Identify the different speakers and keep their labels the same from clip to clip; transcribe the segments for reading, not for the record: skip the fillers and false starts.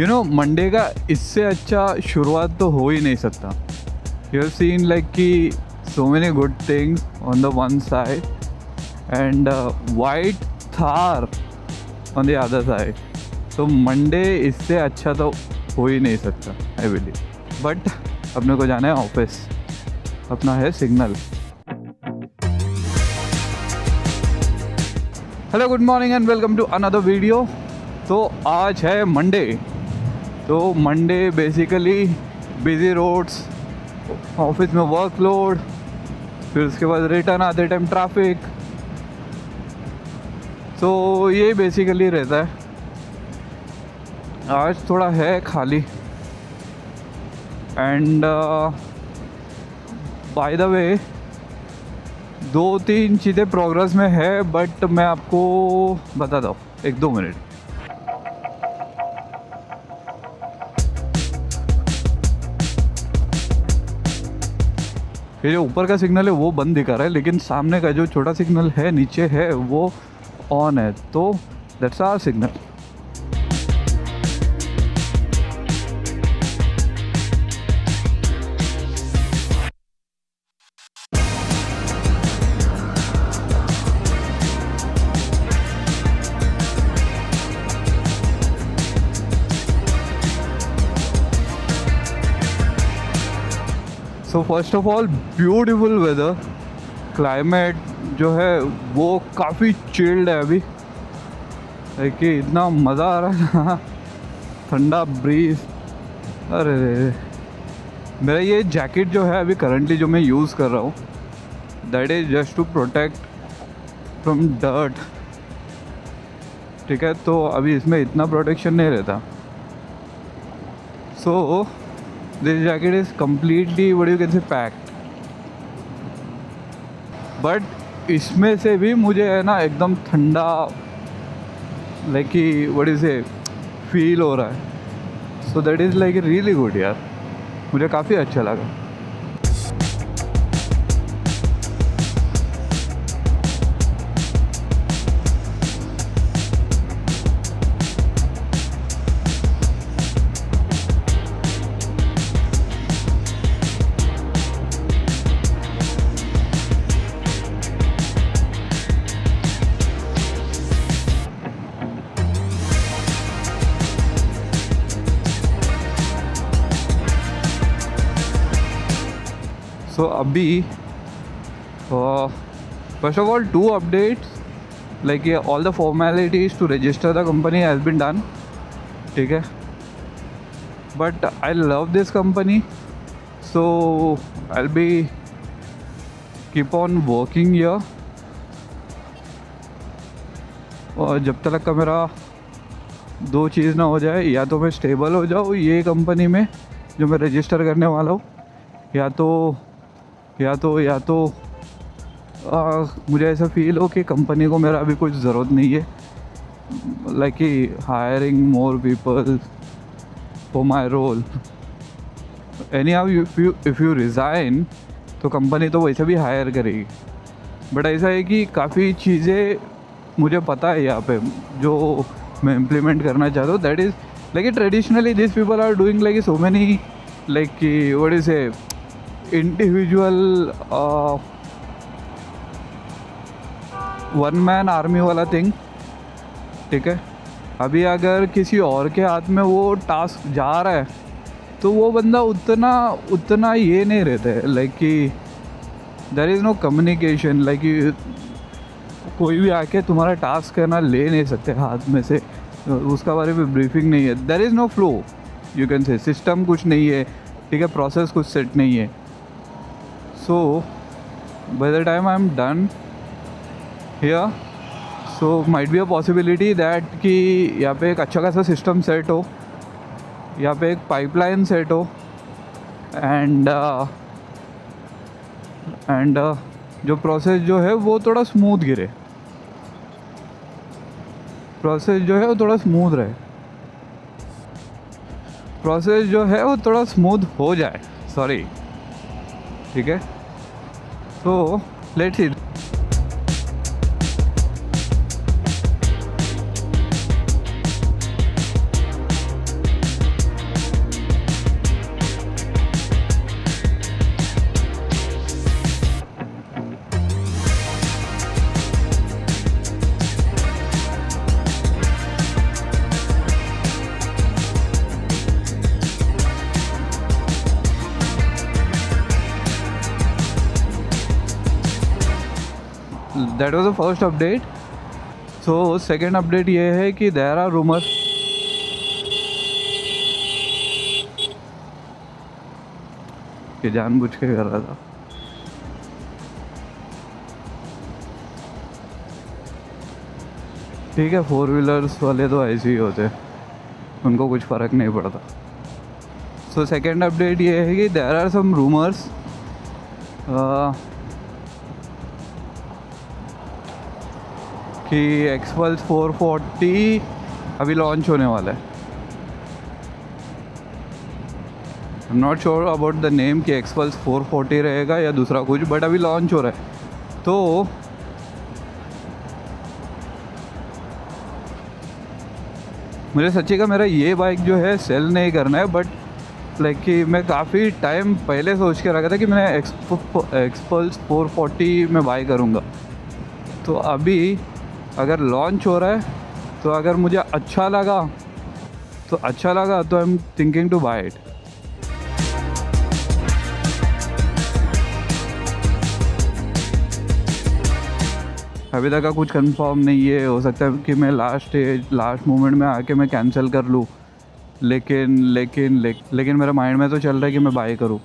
Speaker 1: You know Monday का इससे अच्छा शुरुआत तो हो ही नहीं सकता। यू हैव सीन लाइक कि so many good things on the one side and white Thar on the other side. तो मंडे इससे अच्छा तो हो ही नहीं सकता आई बिलीव। बट अपने को जाना है ऑफिस, अपना है signal. Hello good morning and welcome to another video. तो आज है मंडे। तो Monday basically busy roads, office में वर्कलोड, फिर उसके बाद रिटर्न आते टाइम ट्रैफिक। तो ये बेसिकली रहता है। आज थोड़ा है खाली एंड बाय द वे 2-3 चीज़ें प्रोग्रेस में है, बट मैं आपको बताता हूँ 1-2 मिनट। ये जो ऊपर का सिग्नल है वो बंद दिखा रहा है, लेकिन सामने का जो छोटा सिग्नल है नीचे है वो ऑन है। तो that's our signal. So first of all beautiful weather, climate जो है वो काफ़ी चिल्ड है अभी। कि इतना मज़ा आ रहा है ना, ठंडा ब्रीज। अरे मेरा ये जैकेट जो है अभी करंटली जो मैं यूज़ कर रहा हूँ, that is just to protect from dirt. ठीक है, तो अभी इसमें इतना प्रोटेक्शन नहीं रहता। So this jacket is completely what you can say packed. But इसमें से भी मुझे है ना एकदम ठंडा लाइक कि व्हाट इज़ ए फील हो रहा है। So that is like really good यार, मुझे काफ़ी अच्छा लगा। सो अभी first of all 2 updates, like all the formalities to register the company has been done. ठीक है, but I love this company, so I will be keep on working here. और जब तक का मेरा 2 चीज़ ना हो जाए, या तो मैं स्टेबल हो जाऊँ ये कंपनी में जो मैं रजिस्टर करने वाला हूँ, या तो मुझे ऐसा फील हो कि कंपनी को मेरा अभी कुछ ज़रूरत नहीं है, लाइक कि hiring more people for my role. Anyhow if you resign तो कंपनी तो वैसे भी हायर करेगी। बट ऐसा है कि काफ़ी चीज़ें मुझे पता है यहाँ पे जो मैं इम्प्लीमेंट करना चाहता हूँ। That is like traditionally this people are doing like so many like कि what is a individual one man army वाला थिंग। ठीक है, अभी अगर किसी और के हाथ में वो टास्क जा रहा है तो वो बंदा उतना ये नहीं रहता है, लाइक कि there is no communication. Like कोई भी आके तुम्हारा टास्क करना ले नहीं सकते हाथ में से, उसका बारे में ब्रीफिंग नहीं है। There is no flow, you can say system कुछ नहीं है। ठीक है, प्रोसेस कुछ सेट नहीं है। So by the time I'm done here, so might be a possibility that कि यहाँ पे एक अच्छा खासा सिस्टम सेट हो, यहाँ पे एक पाइपलाइन सेट हो, एंड जो प्रोसेस जो है वो थोड़ा स्मूथ गिरे, प्रोसेस जो है वो थोड़ा स्मूथ रहे, प्रोसेस जो है वो थोड़ा स्मूथ हो जाए, सॉरी। ठीक है, तो let's see. That was the first update. So second update ये है कि देयर आर रूमर कि जानबूझ के कर रहा था। ठीक है, 4 व्हीलर्स वाले तो ऐसे ही होते, उनको कुछ फ़र्क नहीं पड़ता। सो सेकेंड अपडेट ये है कि देयर आर सम रूमर्स कि एक्सपल्स 440 अभी लॉन्च होने वाला है। आई am not sure about the name कि एक्सपल्स 440 रहेगा या दूसरा कुछ, बट अभी लॉन्च हो रहा है। तो मुझे सच्ची का मेरा ये बाइक जो है सेल नहीं करना है, बट लाइक कि मैं काफ़ी टाइम पहले सोच के रखा था कि मैं एक्सपल्स 440 में बाई करूँगा। तो अभी अगर लॉन्च हो रहा है तो अगर मुझे अच्छा लगा तो I am thinking to buy it. अभी तक का कुछ कंफर्म नहीं है, हो सकता है कि मैं लास्ट मोमेंट में आके मैं कैंसिल कर लूँ, लेकिन मेरे माइंड में तो चल रहा है कि मैं बाय करूँ।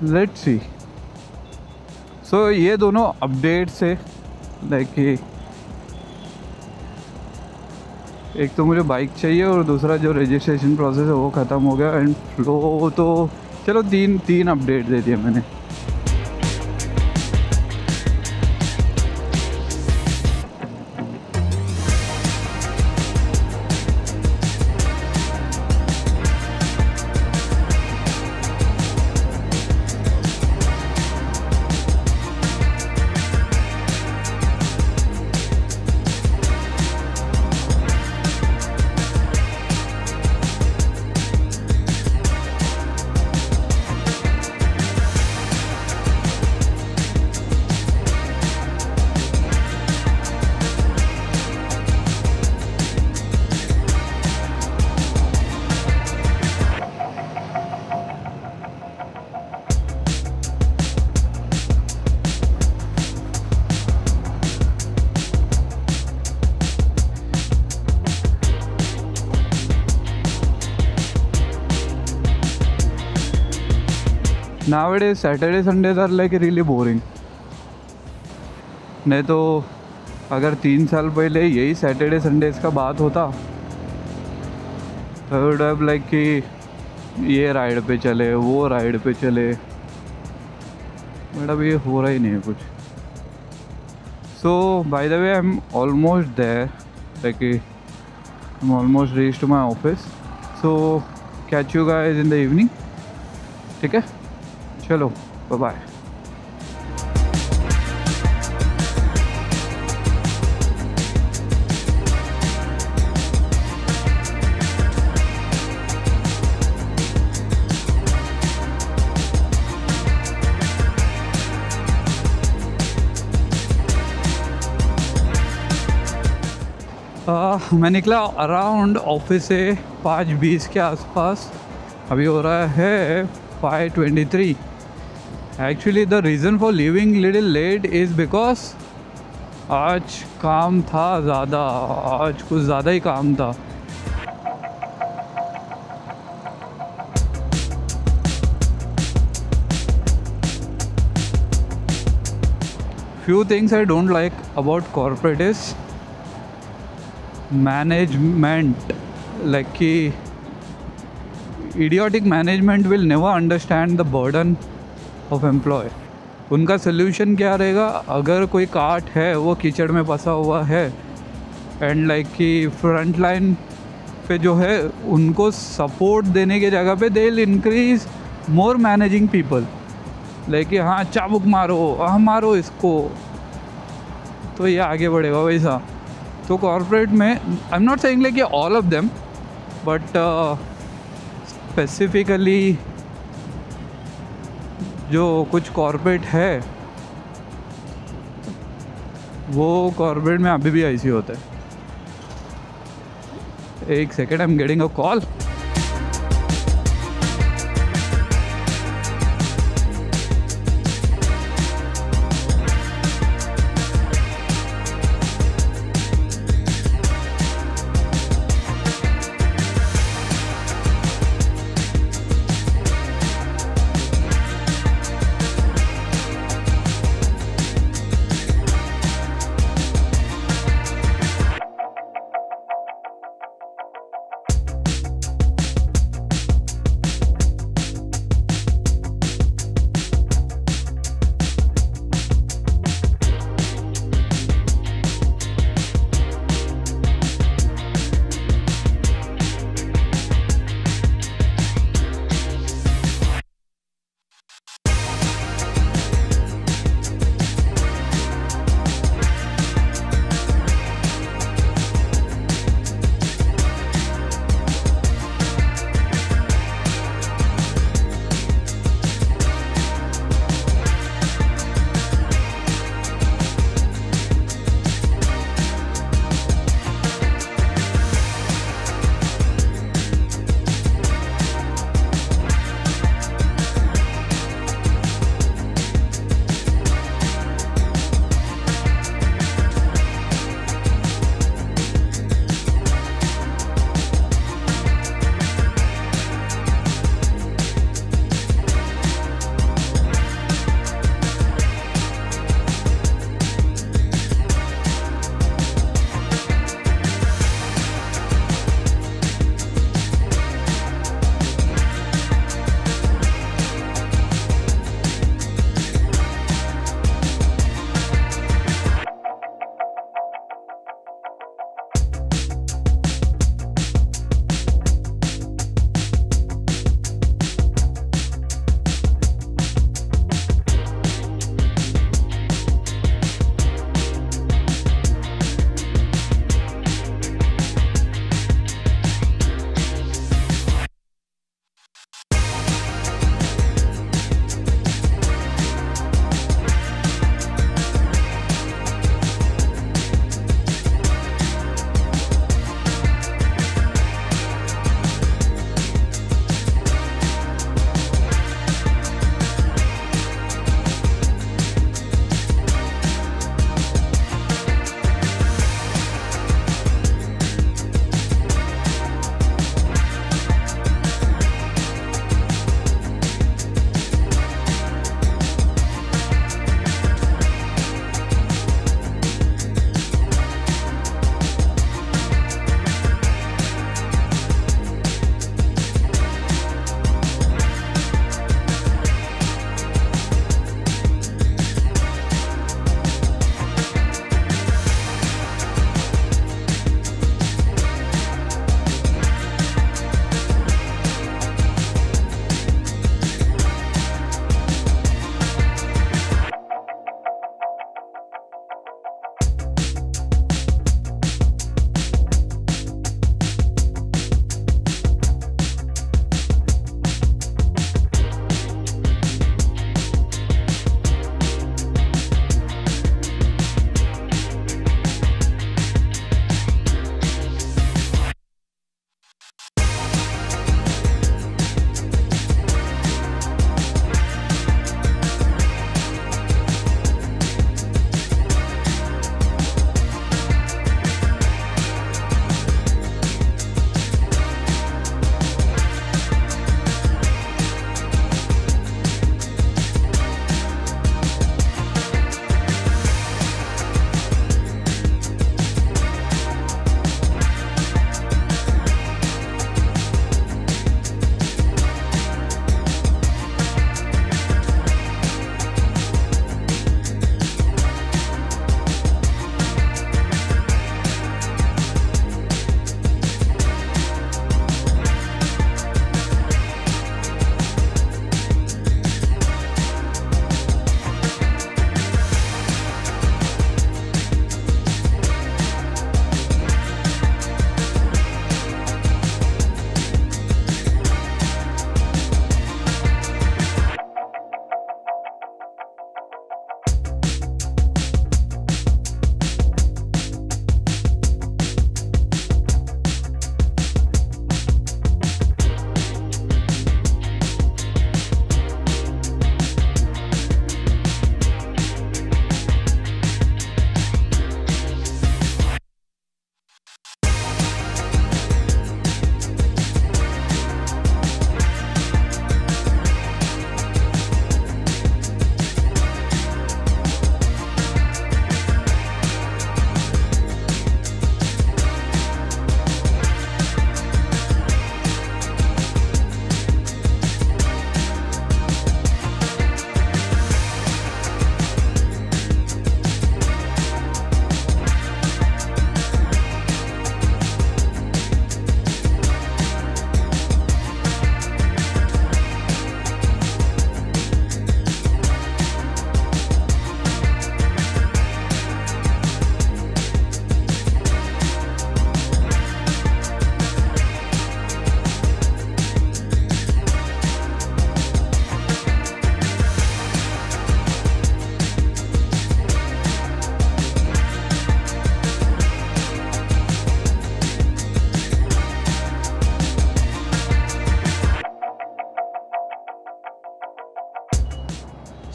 Speaker 1: Let's see. सो ये दोनों अपडेट्स है, लाइक कि एक तो मुझे बाइक चाहिए और दूसरा जो रजिस्ट्रेशन प्रोसेस है वो ख़त्म हो गया। एंड फ्लो तो चलो तीन अपडेट दे दिए मैंने। Nowadays Saturday Sundays are like really boring। नहीं तो अगर 3 साल पहले यही सैटरडे संडेज़ का बात होता तो वुड हैव लाइक कि ये राइड पे चले वो राइड पे चले, बट अब ये हो रहा ही नहीं है कुछ। So by the way I am almost there, like I am almost reach to my office. So catch you guys in the evening. ठीक है, चलो बाय बाय। मैं निकला अराउंड ऑफिस से 5:20 के आसपास। अभी हो रहा है 5:23। Actually the reason for living little late is because आज काम था ज़्यादा, आज कुछ ज़्यादा ही काम था। Few things I don't like about corporate is management, like कि idiotic management will never understand the burden of employee। उनका solution क्या रहेगा, अगर कोई काट है वो कीचड़ में फंसा हुआ है एंड लाइक कि फ्रंट लाइन पे जो है उनको सपोर्ट देने की जगह पे they will increase more managing people, like कि हाँ चाबुक मारो, हाँ मारो इसको, तो ये आगे बढ़ेगा वैसा। तो कॉर्पोरेट में आई am not saying like all of them, but specifically जो कुछ कॉर्पोरेट है वो कॉर्पोरेट में अभी भी ऐसी होता है। एक second, I am getting a call.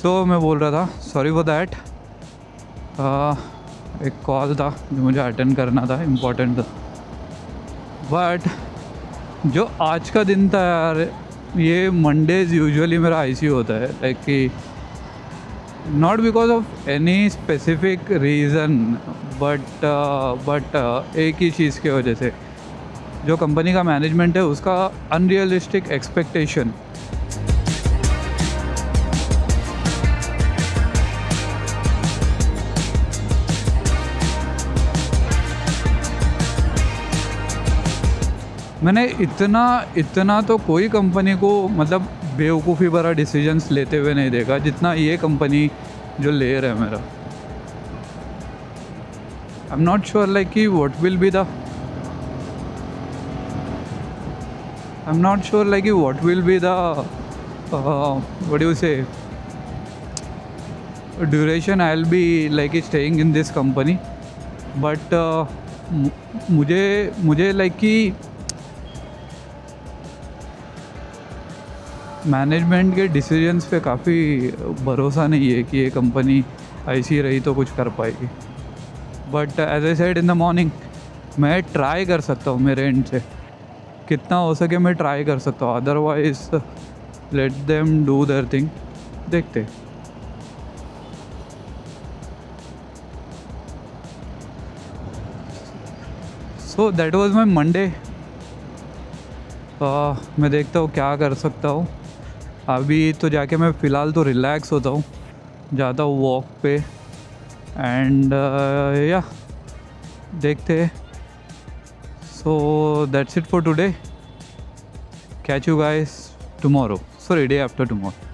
Speaker 1: So मैं बोल रहा था सॉरी फॉर दैट, एक कॉल था जो मुझे अटेंड करना था, इम्पोर्टेंट था। बट जो आज का दिन था यार, ये मंडेज़ यूजुअली मेरा आईसीयू होता है, लाइक कि not because of any specific reason, but एक ही चीज़ के वजह से, जो कंपनी का मैनेजमेंट है उसका अनरियलिस्टिक एक्सपेक्टेशन। मैंने इतना तो कोई कंपनी को मतलब बेवकूफ़ी भरा डिसीजंस लेते हुए नहीं देखा जितना ये कंपनी जो ले रहा है मेरा। I am not sure like कि what will be the what you say duration I will be like staying in this company. But मुझे लाइक कि मैनेजमेंट के डिसीजंस पे काफ़ी भरोसा नहीं है कि ये कंपनी ऐसी रही तो कुछ कर पाएगी। But as I said in the morning, मैं ट्राई कर सकता हूँ मेरे एंड से, कितना हो सके मैं ट्राई कर सकता हूँ, otherwise let them do their thing, देखते। So that was my Monday. मैं देखता हूँ क्या कर सकता हूँ। अभी तो जाके मैं फ़िलहाल तो रिलैक्स होता हूँ, जाता हूँ वॉक पे, एंड या देखते। So that's it for today. Catch you guys tomorrow, sorry day after tomorrow.